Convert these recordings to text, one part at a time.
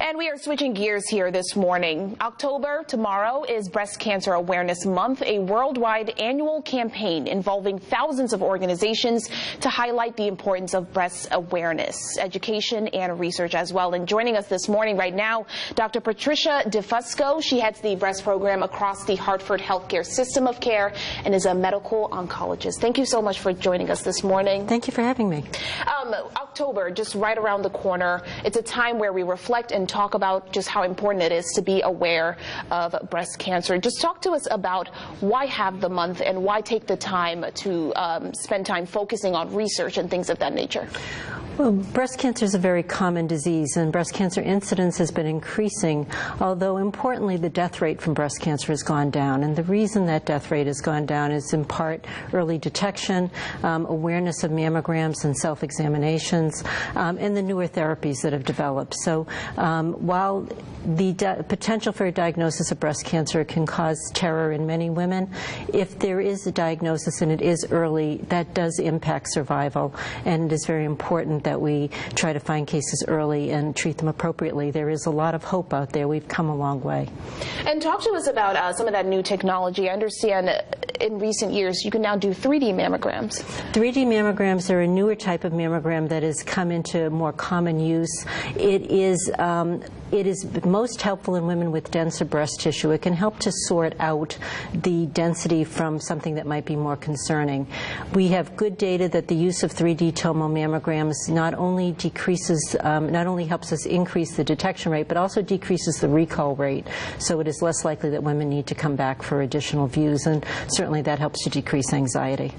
And we are switching gears here this morning. October, tomorrow, is Breast Cancer Awareness Month, a worldwide annual campaign involving thousands of organizations to highlight the importance of breast awareness, education, and research as well. And joining us this morning right now, Dr. Patricia DeFusco. She heads the breast program across the Hartford healthcare system of care and is a medical oncologist. Thank you so much for joining us this morning. Thank you for having me. October, just right around the corner. It's a time where we reflect and talk about just how important it is to be aware of breast cancer. Just talk to us about why have the month and why take the time to spend time focusing on research and things of that nature. Well, breast cancer is a very common disease, and breast cancer incidence has been increasing, although importantly the death rate from breast cancer has gone down. And the reason that death rate has gone down is in part early detection, awareness of mammograms and self-examinations, and the newer therapies that have developed. So while the potential for a diagnosis of breast cancer can cause terror in many women, if there is a diagnosis and it is early, that does impact survival, and it is very important that we try to find cases early and treat them appropriately. There is a lot of hope out there. We've come a long way. And talk to us about some of that new technology. I understand in recent years you can now do 3D mammograms. 3D mammograms are a newer type of mammogram that has come into more common use. It is most helpful in women with denser breast tissue. It can help to sort out the density from something that might be more concerning. We have good data that the use of 3D tomo mammograms not only helps us increase the detection rate, but also decreases the recall rate. So it is less likely that women need to come back for additional views, and certainly that helps to decrease anxiety.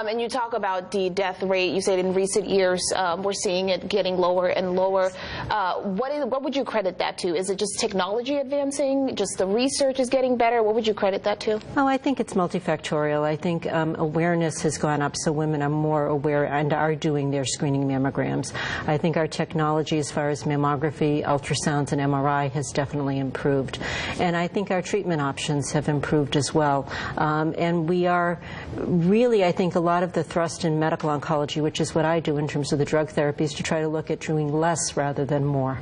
And you talk about the death rate. You said in recent years we're seeing it getting lower and lower. What would you credit that to? Is it just technology advancing? Just the research is getting better? What would you credit that to? Oh, I think it's multifactorial. I think awareness has gone up, so women are more aware and are doing their screening mammograms. I think our technology as far as mammography, ultrasounds, and MRI has definitely improved. And I think our treatment options have improved as well. And we are really, I think, a lot of the thrust in medical oncology, which is what I do in terms of the drug therapies, to try to look at doing less rather than more.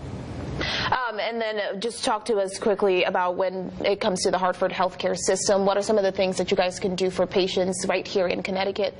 And then just talk to us quickly about when it comes to the Hartford healthcare system. What are some of the things that you guys can do for patients right here in Connecticut?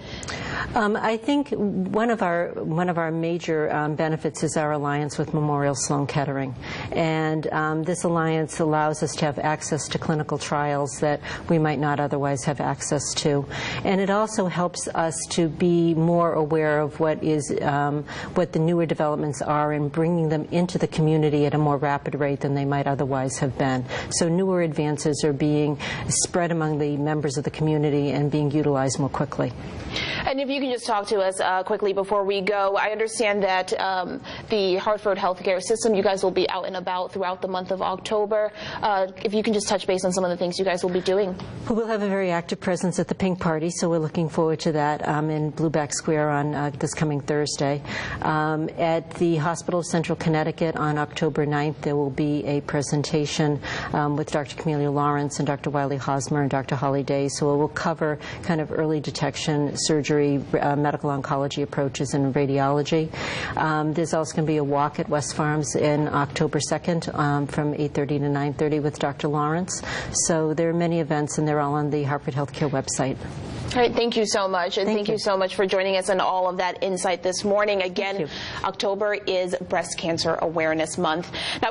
I think one of our major benefits is our alliance with Memorial Sloan Kettering, and this alliance allows us to have access to clinical trials that we might not otherwise have access to, and it also helps us to be more aware of what the newer developments are and bringing them into the community at a more rapid rate than they might otherwise have been. So newer advances are being spread among the members of the community and being utilized more quickly. And if you can just talk to us quickly before we go, I understand that the Hartford healthcare system, you guys will be out and about throughout the month of October. If you can just touch base on some of the things you guys will be doing. We'll have a very active presence at the Pink Party, so we're looking forward to that in Blueback Square on this coming Thursday. At the Hospital of Central Connecticut on October 9th, there will be a presentation with Dr. Camelia Lawrence and Dr. Wiley Hosmer and Dr. Holly Day. So it will cover kind of early detection, surgery, medical oncology approaches, and radiology. There's also going to be a walk at West Farms in October 2nd from 8:30 to 9:30 with Dr. Lawrence. So there are many events, and they're all on the Hartford Healthcare website. All right, thank you so much, and thank you so much for joining us and all of that insight this morning. Again, October is Breast Cancer Awareness Month. Now,